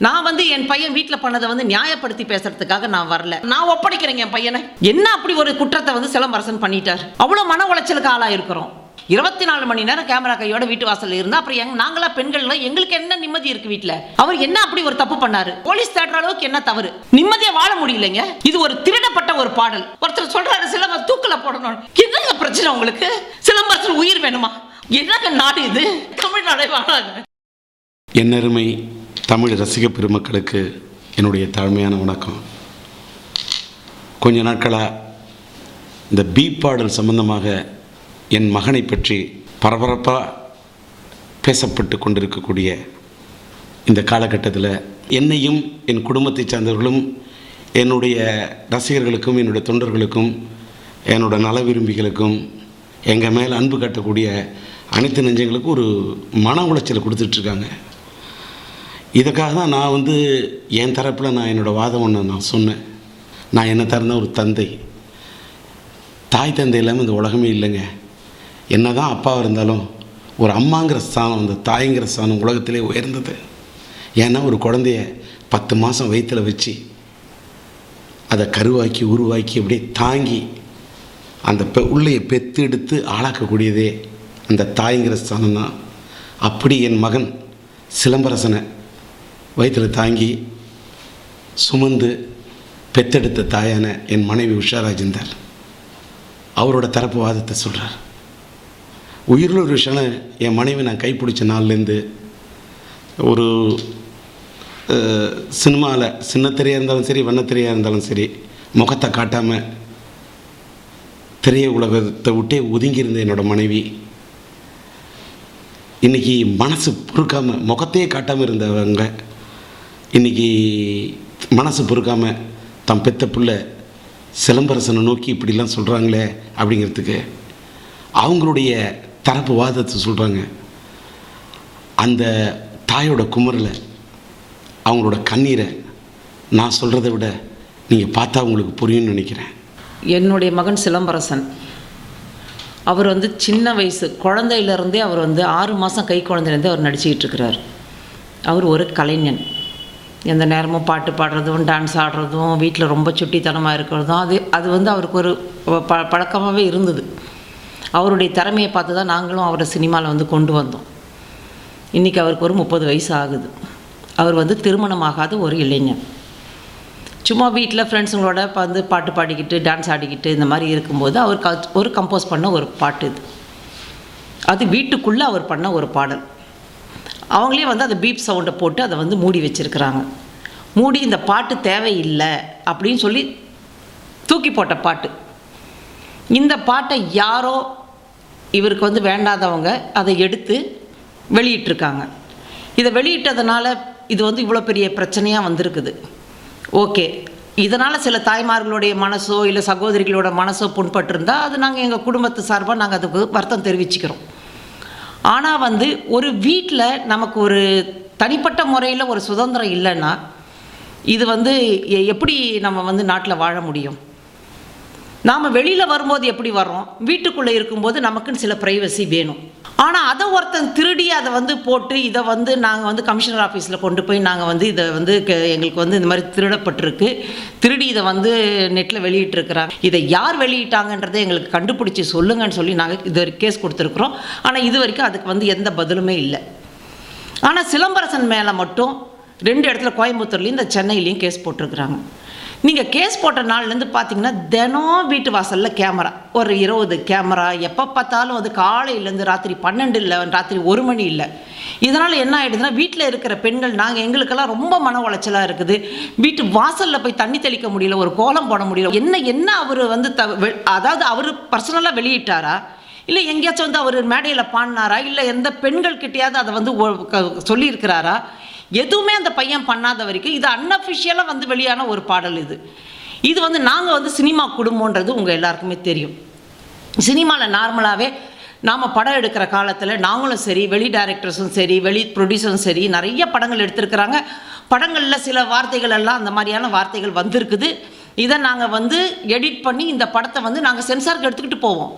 நான் வந்து என் பையன் வீட்டில் பண்ணதை வந்து நியாயப்படுத்தி பேசுறதுக்காக நான் வரல. நான் ஒப்படைக்கிறேங்க என் பையனை. என்ன அப்படி ஒரு குற்றத்தை வந்து சிலம்பரசன் பண்ணிட்டார்? அவ்வளோ மன உளைச்சலுக்கு ஆளாக இருக்கிறோம். 24 மணி நேரம் கேமரா கையோட வீட்டு வாசல்ல இருந்தா அப்புறம் நாங்களா பெண்கள் எங்களுக்கு என்ன நிம்மதி இருக்கு வீட்டுல? அவர் என்ன அப்படி ஒரு தப்பு பண்ணாரு? போலீஸ் தேடுற அளவுக்கு என்ன தவறு? நிம்மதியா வாழ முடியலைங்க. இது ஒரு திருடப்பட்ட ஒரு பாடல். ஒருத்தர் சொல்றாரு சிலம்பரசன் தூக்கில போடணும். என்னங்க பிரச்சனை உங்களுக்கு? சிலம்பரசன் உயிர் வேணுமா? என்னங்க நாடு இது? தமிழ்நாடே வாழாங்க. என்னருமை தமிழ் ரசிக பெருமக்களுக்கு என்னுடைய தாழ்மையான வணக்கம். கொஞ்ச நாட்களாக இந்த பி பாடல் சம்பந்தமாக என் மகனை பற்றி பரபரப்பாக பேசப்பட்டு கொண்டிருக்கக்கூடிய இந்த காலகட்டத்தில் என்னையும் என் குடும்பத்தை சார்ந்தவர்களும் என்னுடைய ரசிகர்களுக்கும் என்னுடைய தொண்டர்களுக்கும் என்னோட நல விரும்பிகளுக்கும் எங்கள் மேலே அன்பு காட்டக்கூடிய அனைத்து நெஞ்சங்களுக்கும் ஒரு மன உளைச்சலை கொடுத்துட்ருக்காங்க. இதுக்காக தான் நான் வந்து என் தரப்பில் நான் என்னோடய வாதம் ஒன்று நான் சொன்னேன். நான் என்ன தரேன்னா ஒரு தந்தை, தாய் தந்தை இல்லாமல் இந்த உலகமே இல்லைங்க. என்ன தான் அப்பாவாக இருந்தாலும் ஒரு அம்மாங்கிற ஸ்தானம், அந்த தாய்ங்கிற ஸ்தானம் உலகத்திலே உயர்ந்தது. ஏன்னா ஒரு குழந்தைய 10 மாதம் வயிற்றில் வச்சு அதை கருவாக்கி உருவாக்கி அப்படியே தாங்கி அந்த உள்ளையை பெற்று எடுத்து ஆளாக்கக்கூடியதே அந்த தாய்ங்கிற ஸ்தானம் தான். அப்படி என் மகன் சிலம்பரசனை வயிற்றில் தாங்கி சுமந்து பெத்தெடுத்த தாயான என் மனைவி உஷா ராஜேந்தர் அவரோட தரப்பு வாதத்தை சொல்கிறார். உயிரில் ஒரு விஷயம், என் மனைவி நான் கைப்பிடிச்ச நாள்லேருந்து ஒரு சினிமாவில் சின்னத்திரையாக இருந்தாலும் சரி வண்ணத்திரையாக இருந்தாலும் சரி முகத்தை காட்டாமல் திரைய உலகத்தை விட்டே ஒதுங்கியிருந்த என்னோடய மனைவி இன்றைக்கி மனசு பொறுக்காமல் முகத்தையே காட்டாமல் இருந்தவங்க இன்றைக்கி மனசு பொறுக்காமல் தம் பெத்த பிள்ளை சிலம்பரசனை நோக்கி இப்படிலாம் சொல்கிறாங்களே அப்படிங்கிறதுக்கு அவங்களுடைய தரப்பு வாதத்தை சொல்கிறாங்க. அந்த தாயோட குமரில் அவங்களோட கண்ணீரை நான் சொல்கிறத விட நீங்கள் பார்த்தா உங்களுக்கு புரியும்னு நினைக்கிறேன். என்னுடைய மகன் சிலம்பரசன் அவர் வந்து சின்ன வயசு குழந்தையிலேருந்தே அவர் வந்து 6 மாதம் கை குழந்தையிலேருந்தே அவர் நடிச்சுக்கிட்டு இருக்கிறார். அவர் ஒரு கலைஞன். எந்த நேரமும் பாட்டு பாடுறதும் டான்ஸ் ஆடுறதும் வீட்டில் ரொம்ப சுட்டித்தனமாக இருக்கிறதும் அது வந்து அவருக்கு ஒரு பழக்கமாகவே இருந்தது. அவருடைய திறமையை பார்த்து தான் நாங்களும் அவரை சினிமாவில் வந்து கொண்டு வந்தோம். இன்றைக்கி அவருக்கு ஒரு 30 வயசு ஆகுது. அவர் வந்து திருமணமாகாத ஒரு இளைஞன். சும்மா வீட்டில் ஃப்ரெண்ட்ஸுங்களோட வந்து பாட்டு பாடிக்கிட்டு டான்ஸ் ஆடிக்கிட்டு இந்த மாதிரி இருக்கும்போது அவர் ஒரு கம்போஸ் பண்ண ஒரு பாட்டு இது. அது வீட்டுக்குள்ளே அவர் பண்ண ஒரு பாடல். அவங்களே வந்து அந்த பீப் சவுண்டை போட்டு அதை வந்து மூடி வச்சுருக்கிறாங்க. மூடி இந்த பாட்டு தேவையில்லை அப்படின்னு சொல்லி தூக்கி போட்ட பாட்டு. இந்த பாட்டை யாரோ இவருக்கு வந்து வேண்டாதவங்க அதை எடுத்து வெளியிட்டிருக்காங்க. இதை வெளியிட்டதுனால இது வந்து இவ்வளோ பெரிய பிரச்சனையாக வந்திருக்குது. ஓகே, இதனால் சில தாய்மார்களுடைய மனசோ இல்லை சகோதரிகளோட மனசோ புண்பட்டிருந்தால் அது நாங்கள் எங்கள் குடும்பத்து சார்பாக நாங்கள் அதுக்கு வருத்தம் தெரிவிச்சுக்கிறோம். ஆனால் வந்து ஒரு வீட்டில் நமக்கு ஒரு தனிப்பட்ட முறையில் ஒரு சுதந்திரம் இல்லைன்னா இது வந்து எப்படி நம்ம வந்து நாட்டில் வாழ முடியும்? நாம் வெளியில் வரும்போது எப்படி வர்றோம், வீட்டுக்குள்ளே இருக்கும்போது நமக்குன்னு சில ப்ரைவசி வேணும். ஆனால் அதை ஒருத்தன் திருடி அதை வந்து போட்டு இதை வந்து நாங்கள் வந்து கமிஷனர் ஆஃபீஸில் கொண்டு போய் நாங்கள் வந்து இதை வந்து எங்களுக்கு வந்து இந்த மாதிரி திருடப்பட்டிருக்கு, திருடி இதை வந்து நெட்டில் வெளியிட்டிருக்கிறாங்க, இதை யார் வெளியிட்டாங்கன்றதை எங்களுக்கு கண்டுபிடிச்சி சொல்லுங்கன்னு சொல்லி நாங்கள் இது கேஸ் கொடுத்துருக்குறோம். ஆனால் இது வரைக்கும் அதுக்கு வந்து எந்த பதிலுமே இல்லை. ஆனால் சிலம்பரசன் மேலே மட்டும் 2 இடத்துல கோயம்புத்தூர்லேயும் இந்த சென்னையிலையும் கேஸ் போட்டிருக்கிறாங்க. நீங்கள் கேஸ் போட்ட நாள்லேருந்து பார்த்தீங்கன்னா தினம் வீட்டு வாசலில் கேமரா, ஒரு 20 கேமரா, எப்போ பார்த்தாலும் அது காலையிலேருந்து ராத்திரி 12 இல்லை, ராத்திரி 1 மணி இல்லை. இதனால் என்ன ஆகிடுதுன்னா வீட்டில் இருக்கிற பெண்கள் எங்களுக்கெல்லாம் ரொம்ப மன உளைச்சலாக இருக்குது. வீட்டு வாசலில் போய் தண்ணி தெளிக்க முடியல, ஒரு கோலம் போட முடியல. என்ன அவர் வந்து அதாவது அவர் பர்சனலாக வெளியிட்டாரா, இல்லை எங்கேயாச்சும் வந்து அவர் மேடையில் பாடினாரா, இல்லை எந்த பெண்கள்கிட்டையாவது அதை வந்து சொல்லியிருக்கிறாரா? எதுவுமே அந்த பையன் பண்ணாத வரைக்கும் இது அன்அஃபிஷியலாக வந்து வெளியான ஒரு பாடல். இது வந்து நாங்கள் வந்து சினிமா குடும்பன்றது உங்கள் எல்லாருக்குமே தெரியும். சினிமாவில் நார்மலாகவே நாம் படம் எடுக்கிற காலத்தில் நாங்களும் சரி, வெளி டைரக்டர்ஸும் சரி, வெளி ப்ரொடியூசரும் சரி, நிறைய படங்கள் எடுத்திருக்கிறாங்க. படங்களில் சில வார்த்தைகள் எல்லாம் அந்த மாதிரியான வார்த்தைகள் வந்திருக்குது. இதை நாங்கள் வந்து எடிட் பண்ணி இந்த படத்தை வந்து நாங்கள் சென்சாருக்கு எடுத்துக்கிட்டு போவோம்.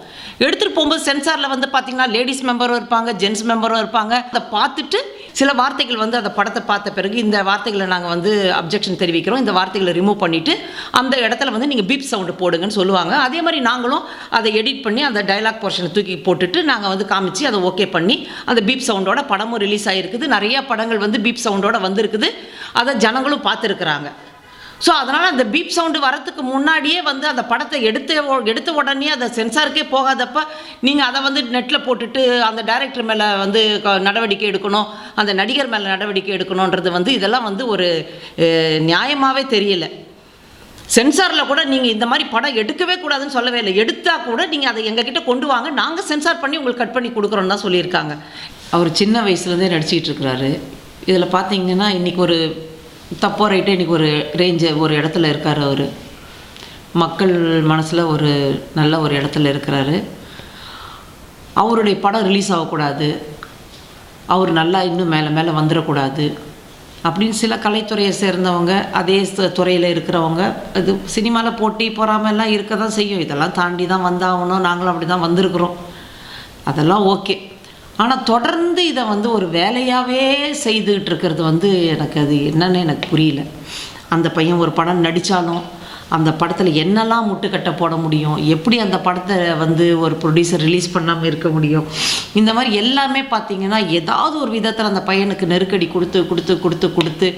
எடுத்துகிட்டு போகும்போது சென்சாரில் வந்து பார்த்திங்கன்னா லேடிஸ் மெம்பரும் இருப்பாங்க, ஜென்ட்ஸ் மெம்பரும் இருப்பாங்க. அதை பார்த்துட்டு சில வார்த்தைகள் வந்து அந்த படத்தை பார்த்த பிறகு இந்த வார்த்தைகளை நாங்கள் வந்து அப்ஜெக்ஷன் தெரிவிக்கிறோம், இந்த வார்த்தைகளை ரிமூவ் பண்ணிவிட்டு அந்த இடத்துல வந்து நீங்கள் பீப் சவுண்டு போடுங்கன்னு சொல்லுவாங்க. அதே மாதிரி நாங்களும் அதை எடிட் பண்ணி அந்த டைலாக் போர்ஷனை தூக்கி போட்டுட்டு நாங்கள் வந்து காமிச்சு அதை ஓகே பண்ணி அந்த பீப் சவுண்டோட படமும் ரிலீஸ் ஆகிருக்குது. நிறைய படங்கள் வந்து பீப் சவுண்டோட வந்திருக்குது, அதை ஜனங்களும் பார்த்துருக்குறாங்க. ஸோ அதனால் அந்த பீப் சவுண்டு வரத்துக்கு முன்னாடியே வந்து அந்த படத்தை எடுத்த உடனே அதை சென்சாருக்கே போகாதப்ப நீங்கள் அதை வந்து நெட்டில் போட்டுட்டு அந்த டைரக்டர் மேலே வந்து நடவடிக்கை எடுக்கணும், அந்த நடிகர் மேலே நடவடிக்கை எடுக்கணுன்றது வந்து இதெல்லாம் வந்து ஒரு நியாயமாகவே தெரியல. சென்சாரில் கூட நீங்கள் இந்த மாதிரி படம் எடுக்கவே கூடாதுன்னு சொல்லவே இல்லை. எடுத்தால் கூட நீங்கள் அதை எங்ககிட்ட கொண்டு வாங்க, நாங்கள் சென்சார் பண்ணி உங்களுக்கு கட் பண்ணி கொடுக்குறோன்னு தான் சொல்லியிருக்காங்க. அவர் சின்ன வயசுலேருந்தே நடிச்சிக்கிட்டு இருக்கிறாரு. இதில் பார்த்தீங்கன்னா இன்றைக்கி ஒரு தப்போ ரைட்டோ இன்றைக்கி ஒரு ஒரு இடத்துல இருக்கார். அவர் மக்கள் மனசில் ஒரு நல்ல ஒரு இடத்துல இருக்கிறாரு. அவருடைய படம் ரிலீஸ் ஆகக்கூடாது, அவர் நல்லா இன்னும் மேலே மேலே வந்துடக்கூடாது அப்படின்னு சில கலைத்துறையை சேர்ந்தவங்க, அதே துறையில் இருக்கிறவங்க, இது சினிமாவில் போட்டி பொறாமெல்லாம் இருக்க தான் செய்யும். இதெல்லாம் தாண்டி தான் வந்தாகணும், நாங்களும் அப்படி தான் வந்திருக்கிறோம், அதெல்லாம் ஓகே. ஆனால் தொடர்ந்து இதை வந்து ஒரு வேலையாகவே செய்துக்கிட்டு இருக்கிறது வந்து எனக்கு அது என்னன்னு எனக்கு புரியல. அந்த பையன் ஒரு படம் நடித்தாலும் அந்த படத்தில் என்னெல்லாம் முட்டுக்கட்டை போட முடியும், எப்படி அந்த படத்தை வந்து ஒரு ப்ரொடியூசர் ரிலீஸ் பண்ணாமல் இருக்க முடியும், இந்த மாதிரி எல்லாமே பார்த்திங்கன்னா ஏதாவது ஒரு விதத்தில் அந்த பையனுக்கு நெருக்கடி கொடுத்து கொடுத்து கொடுத்து கொடுத்து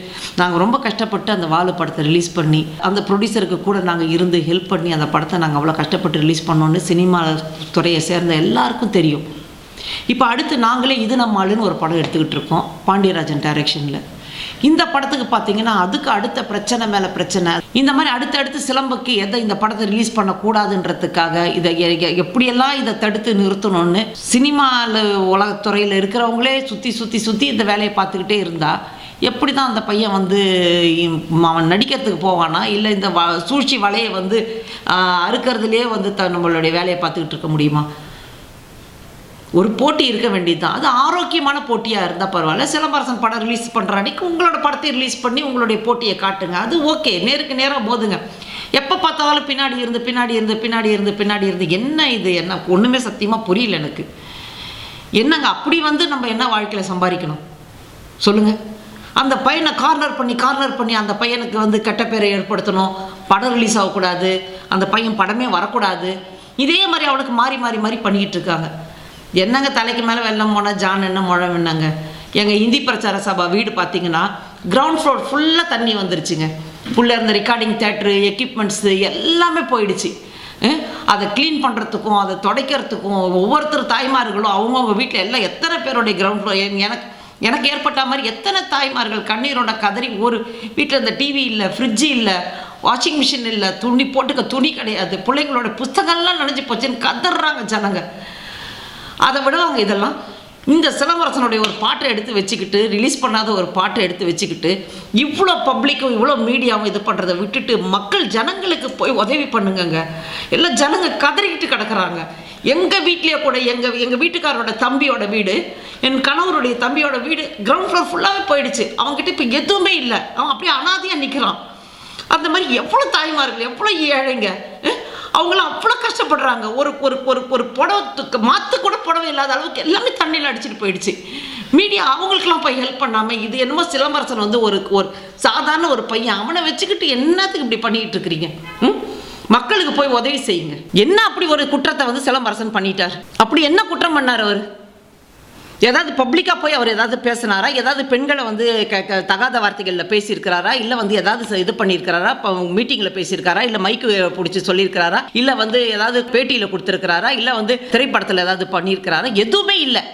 நாங்கள் ரொம்ப கஷ்டப்பட்டு அந்த வாலு படத்தை ரிலீஸ் பண்ணி அந்த ப்ரொடியூசருக்கு கூட நாங்கள் இருந்து ஹெல்ப் பண்ணி அந்த படத்தை நாங்கள் அவ்வளோ கஷ்டப்பட்டு ரிலீஸ் பண்ணோன்னு சினிமா துறையை சேர்ந்த எல்லாருக்கும் தெரியும். இப்போ அடுத்து நாங்களே இது நம்ம ஆளுன்னு ஒரு படம் எடுத்துக்கிட்டு இருக்கோம், பாண்டியராஜன் டைரக்ஷனில். இந்த படத்துக்கு பார்த்தீங்கன்னா அதுக்கு அடுத்த பிரச்சனை மேலே பிரச்சனை, இந்த மாதிரி அடுத்தடுத்து சிலம்புக்கு எதை இந்த படத்தை ரிலீஸ் பண்ணக்கூடாதுன்றதுக்காக இதை எப்படியெல்லாம் இதை தடுத்து நிறுத்தணும்னு சினிமாவில் உலகத்துறையில் இருக்கிறவங்களே சுற்றி சுற்றி சுற்றி இந்த வேலையை பார்த்துக்கிட்டே இருந்தால் எப்படி தான் அந்த பையன் வந்து அவன் நடிக்கிறதுக்கு போவானா, இல்லை இந்த சூழ்ச்சி வலையை வந்து அறுக்கிறதுலே வந்து நம்மளுடைய வேலையை பார்த்துக்கிட்டு இருக்க முடியுமா? ஒரு போட்டி இருக்க வேண்டியது தான். அது ஆரோக்கியமான போட்டியாக இருந்தால் பரவாயில்ல. சிலம்பரசன் படம் ரிலீஸ் பண்ணுற அன்றைக்கி உங்களோட படத்தை ரிலீஸ் பண்ணி உங்களுடைய போட்டியை காட்டுங்க, அது ஓகே. நேருக்கு நேராக போதுங்க. எப்போ பார்த்தாலும் பின்னாடி இருந்து என்ன இது, என்ன ஒன்றுமே சத்தியமாக புரியல எனக்கு. என்னங்க அப்படி வந்து நம்ம என்ன வாழ்க்கையில் சம்பாதிக்கணும் சொல்லுங்கள்? அந்த பையனை கார்னர் பண்ணி அந்த பையனுக்கு வந்து கெட்ட பேரை ஏற்படுத்தணும், படம் ரிலீஸ் ஆகக்கூடாது, அந்த பையன் படமே வரக்கூடாது, இதே மாதிரி அவனுக்கு மாறி பண்ணிக்கிட்டு இருக்காங்க. என்னங்க தலைக்கு மேலே வெள்ளம் போனால் ஜான் என்ன முழம் என்னங்க. எங்கள் இந்தி பிரச்சார சபா வீடு பார்த்திங்கன்னா கிரவுண்ட் ஃப்ளோர் ஃபுல்லாக தண்ணி வந்துருச்சுங்க. ஃபுல்லாக இருந்த ரெக்கார்டிங் தேட்ரு எக்யூப்மெண்ட்ஸு எல்லாமே போயிடுச்சு. அதை க்ளீன் பண்ணுறதுக்கும் அதை துடைக்கிறதுக்கும் ஒவ்வொருத்தர் தாய்மார்களும் அவங்கவுங்க வீட்டில் எல்லாம் எத்தனை பேருடைய கிரவுண்ட் ஃப்ளோர் எனக்கு ஏற்பட்ட மாதிரி எத்தனை தாய்மார்கள் கண்ணீரோட கதறி, ஒரு வீட்டில் இந்த டிவி இல்லை, ஃப்ரிட்ஜு இல்லை, வாஷிங் மிஷின் இல்லை, போட்டுக்க துணி கிடையாது, பிள்ளைங்களோட புஸ்தகம்லாம் நனைஞ்சு போச்சுன்னு கதறாங்க ஜனங்க. அதை விடுவாங்க இதெல்லாம். இந்த சிலம்பரசனுடைய ஒரு பாட்டை எடுத்து வச்சுக்கிட்டு, ரிலீஸ் பண்ணாத ஒரு பாட்டை எடுத்து வச்சுக்கிட்டு இவ்வளோ பப்ளிக்கும் இவ்வளோ மீடியாவும் இது பண்ணுறதை விட்டுட்டு மக்கள் ஜனங்களுக்கு போய் உதவி பண்ணுங்கங்க. எல்லாம் ஜனங்க கதறிக்கிட்டு கிடக்குறாங்க. எங்கள் வீட்லேயே கூட எங்கள் வீட்டுக்காரோட தம்பியோட வீடு, என் கணவருடைய தம்பியோட வீடு கிரவுண்ட் ஃப்ளோர் ஃபுல்லாகவே போயிடுச்சு. அவங்ககிட்ட இப்போ எதுவுமே இல்லை, அவன் அப்படியே அனாதையாக நிற்கிறான். அந்த மாதிரி எவ்வளோ தாய்மார்கள், எவ்வளோ ஏழைங்க, அவங்களாம் அவ்வளோ கஷ்டப்படுறாங்க. ஒரு ஒரு ஒரு ஒரு புடவை மாற்ற கூட புடவை இல்லாத அளவுக்கு எல்லாமே தண்ணியில் அடிச்சுட்டு போயிடுச்சு. மீடியா அவங்களுக்கெல்லாம் போய் ஹெல்ப் பண்ணாமல் இது என்னமோ சிலம்பரசன் வந்து ஒரு சாதாரண ஒரு பையன், அவனை வச்சுக்கிட்டு என்னத்துக்கு இப்படி பண்ணிக்கிட்டு இருக்கிறீங்க? மக்களுக்கு போய் உதவி செய்யுங்க. என்ன அப்படி ஒரு குற்றத்தை வந்து சிலம்பரசன் பண்ணிட்டார்? அப்படி என்ன குற்றம் பண்ணார் அவர்? ஏதாவது பப்ளிக்காக போய் அவர் ஏதாவது பேசினாரா? ஏதாவது பெண்களை வந்து தகாத வார்த்தைகளில் பேசியிருக்கிறாரா? இல்லை வந்து ஏதாவது இது பண்ணியிருக்கிறாரா? இப்போ மீட்டிங்கில் பேசியிருக்காரா? இல்லை மைக்கு பிடிச்சி சொல்லியிருக்கிறாரா? இல்லை வந்து ஏதாவது பேட்டியில் கொடுத்துருக்கிறாரா? இல்லை வந்து திரைப்படத்தில் ஏதாவது பண்ணியிருக்கிறாரா? எதுவுமே இல்லை.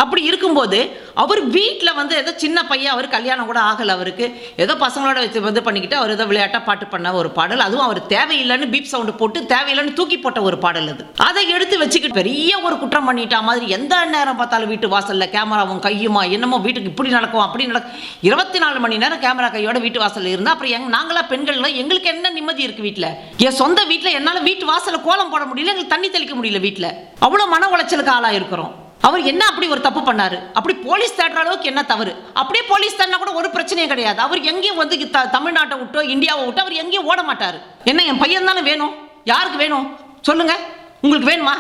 அப்படி இருக்கும்போது அவர் வீட்டில் வந்து ஏதோ சின்ன பையன், அவர் கல்யாணம் கூட ஆகலை, அவருக்கு ஏதோ பசங்களோட வச்சு வந்து பண்ணிக்கிட்டு அவர் ஏதோ விளையாட்டாக பாட்டு பண்ண ஒரு பாடல், அதுவும் அவர் தேவையில்லைன்னு பீப் சவுண்டு போட்டு தேவையில்லைன்னு தூக்கி போட்ட ஒரு பாடல். அது அதை எடுத்து வச்சுக்கிட்டு பெரிய ஒரு குற்றம் பண்ணிட்டா மாதிரி எந்த நேரம் பார்த்தாலும் வீட்டு வாசலில் கேமராவும் கையுமா, என்னமோ வீட்டுக்கு இப்படி நடக்கும் அப்படி நடக்கும், 24 மணி நேரம் கேமரா கையோட வீட்டு வாசலில் இருந்தால் அப்புறம் நாங்களா பெண்கள்லாம் எங்களுக்கு என்ன நிம்மதி இருக்குது வீட்டில்? என் சொந்த வீட்டில் என்னால் வீட்டு வாசலில் கோலம் போட முடியல, எங்களுக்கு தண்ணி தெளிக்க முடியல, வீட்டில் அவ்வளோ மன உளைச்சலுக்கு ஆளாக இருக்கிறோம். அவர் என்ன அப்படி ஒரு தப்பு பண்ணாரு? அப்படி போலீஸ் தேடுற அளவுக்கு என்ன தவறு? அப்படியே போலீஸ் தேடினா கூட ஒரு பிரச்சனையும் கிடையாது. அவர் எங்கேயும் வந்து தமிழ்நாட்டை விட்டோ இந்தியாவை விட்டோ அவர் எங்கேயும் ஓட மாட்டாரு. என்ன என் பையன் தானே வேணும்? யாருக்கு வேணும் சொல்லுங்க? உங்களுக்கு வேணுமா?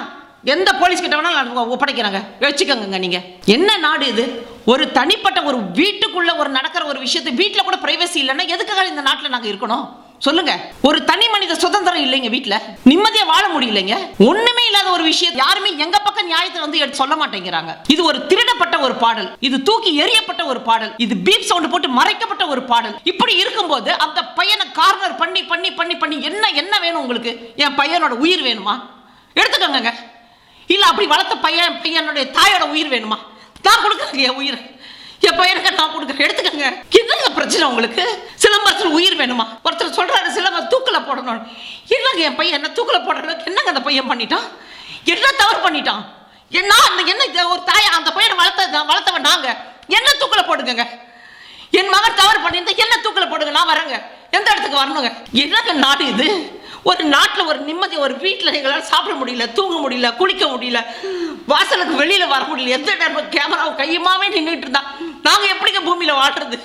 எந்த போலீஸ் கிட்ட வேணாலும் ஒப்படைக்கிறாங்க, வச்சுக்கோங்க. நீங்க என்ன நாடு இது? ஒரு தனிப்பட்ட ஒரு வீட்டுக்குள்ள ஒரு நடக்கிற ஒரு விஷயத்தை வீட்டுல கூட பிரைவசி இல்லைன்னா எதுக்காக இந்த நாட்டுல நாங்க இருக்கணும் சொல்லுங்க? ஒரு தனி மனித சுதந்திரம் இல்லைங்க, வீட்டுல நிம்மதியா வாழ முடியலைங்க. ஒண்ணுமே இல்லாத ஒரு விஷயம் யாருமே எங்க பக்கம் நியாயத்தை வந்து எடுத்து சொல்ல மாட்டேங்கிறாங்க. இது ஒரு திருடப்பட்ட ஒரு பாடல், இது தூக்கி எறியப்பட்ட ஒரு பாடல், இது பீப் சவுண்ட் போட்டு மறைக்கப்பட்ட ஒரு பாடல். இப்படி இருக்கும்போது அந்த பையனை கார்னர் பண்ணி பண்ணி பண்ணி பண்ணி என்ன வேணும் உங்களுக்கு? என் பையனோட உயிர் வேணுமா? எடுத்துக்கோங்க. இல்ல அப்படி வளர்த்த பையனுடைய தாயோட உயிர் வேணுமா? நான் கொடுக்குறேங்க என் உயிரை, என் பையனுக்கு நான் கொடுக்குறேன், எடுத்துக்கங்க. என்னங்க பிரச்சனை உங்களுக்கு? சிலம்பரசன் உயிர் வேணுமா? ஒருத்தர் சொல்றாரு சிலம்பரம் தூக்கில போடணும். என்னங்க என் பையன் என்ன தூக்கில போடுறதுக்கு என்னங்க அந்த பையன் பண்ணிட்டான்? என்ன தவறு பண்ணிட்டான்? என்ன ஒரு தாயா அந்த பையனை வளர்த்தவன் நாங்க, என்ன தூக்கில போடுங்க. என் மகன் தவறு பண்ணியிருந்தா என்ன தூக்கில போடுங்க, நான் வரேங்க. எந்த இடத்துக்கு வரணுங்க? என்னங்க நாடு இது? ஒரு நாட்டில் ஒரு நிம்மதி, ஒரு வீட்டில் எங்களால் சாப்பிட முடியல, தூங்க முடியல, குளிக்க முடியல, வாசலுக்கு வெளியில வர முடியல. எந்த நேரம் கேமராவை கையுமாவே நின்றுட்டு இருந்தா நாங்கள் எப்படிங்க பூமியில வாழ்றது?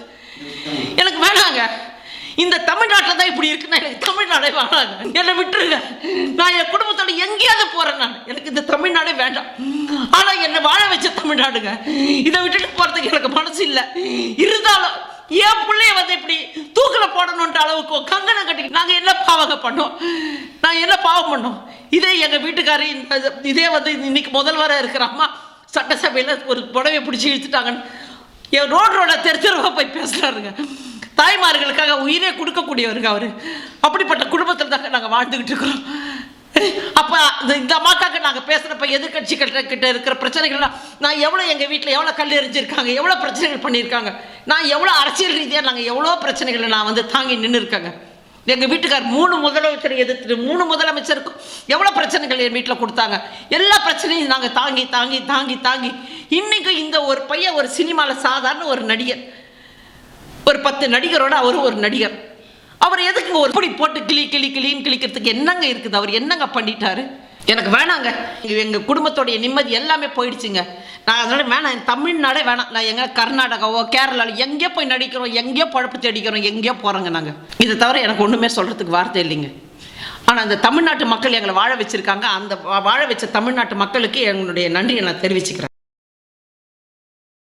எனக்கு வேணாங்க. இந்த தமிழ்நாட்டில் தான் இப்படி இருக்குன்னா எனக்கு தமிழ்நாடே வேணாங்க. என்னை விட்டுருங்க. நான் என் குடும்பத்தோட எங்கேயாவது போறேன். நான் எனக்கு இந்த தமிழ்நாடே வேண்டாம். ஆனா என்னை வாழ வச்ச தமிழ்நாடுங்க. இதை விட்டுட்டு போறதுக்கு எனக்கு மனசு இல்லை. இருந்தாலும் என் பிள்ளைய வந்து இப்படி தூக்கில போடணுன்ற அளவுக்கு கங்கணம் கட்டி நாங்கள் என்ன பாவம் பண்ணோம்? நான் என்ன பாவம் பண்ணோம்? இதே எங்க வீட்டுக்காரி இதே வந்து இன்னைக்கு முதல்வராக இருக்கிற அம்மா சட்டசபையில் ஒரு புடவை பிடிச்சி இழுத்துட்டாங்கன்னு என் ரோட தெருவா போய் பேசுறாருங்க. தாய்மார்களுக்காக உயிரே கொடுக்கக்கூடியவருங்க அவரு. அப்படிப்பட்ட குடும்பத்தில் தாங்க நாங்கள் வாழ்ந்துகிட்டு இருக்கிறோம். அப்போ இந்த அம்மாக்காக நாங்கள் பேசுகிறப்ப எதிர்கட்சிகிட்ட இருக்கிற பிரச்சனைகள்லாம் நான் எவ்வளோ எங்கள் வீட்டில் எவ்வளோ கல் எறிஞ்சிருக்காங்க, எவ்வளோ பிரச்சனைகள் பண்ணியிருக்காங்க, நான் எவ்வளோ அரசியல் ரீதியாக நாங்கள் எவ்வளோ பிரச்சனைகளை நான் வந்து தாங்கி நின்று இருக்கேங்க. எங்கள் வீட்டுக்கார் 3 முதலமைச்சரை எதிர்த்துட்டு 3 முதலமைச்சருக்கும் எவ்வளோ பிரச்சனைகள் என் வீட்டில் கொடுத்தாங்க. எல்லா பிரச்சனையும் நாங்கள் தாங்கி தாங்கி தாங்கி தாங்கி இன்னைக்கு இந்த ஒரு பையன் ஒரு சினிமாவில் சாதாரண ஒரு நடிகர், ஒரு 10 நடிகரோட அவரும் ஒரு நடிகர். அவர் எதுக்கு ஒரு படி போட்டு கிளின்னு கிளிக்கிறதுக்கு என்னங்க இருக்குது? அவர் என்னங்க பண்ணிட்டாரு? எனக்கு வேணாங்க. எங்கள் குடும்பத்தோடைய நிம்மதி எல்லாமே போயிடுச்சுங்க. நான் அதனால வேணாம், தமிழ்நாடே வேணாம். நான் எங்கே கர்நாடகாவோ கேரளாவில் எங்கேயோ போய் நடிக்கிறோம், எங்கேயோ பழப்பு தேடிக்கிறோம், எங்கேயோ போகிறோங்க நாங்கள். இதை தவிர எனக்கு ஒன்றுமே சொல்கிறதுக்கு வார்த்தை இல்லைங்க. ஆனால் அந்த தமிழ்நாட்டு மக்கள் எங்களை வாழ வச்சுருக்காங்க. அந்த வாழ வச்ச தமிழ்நாட்டு மக்களுக்கு எங்களுடைய நன்றியை நான் தெரிவிச்சுக்கிறேன்.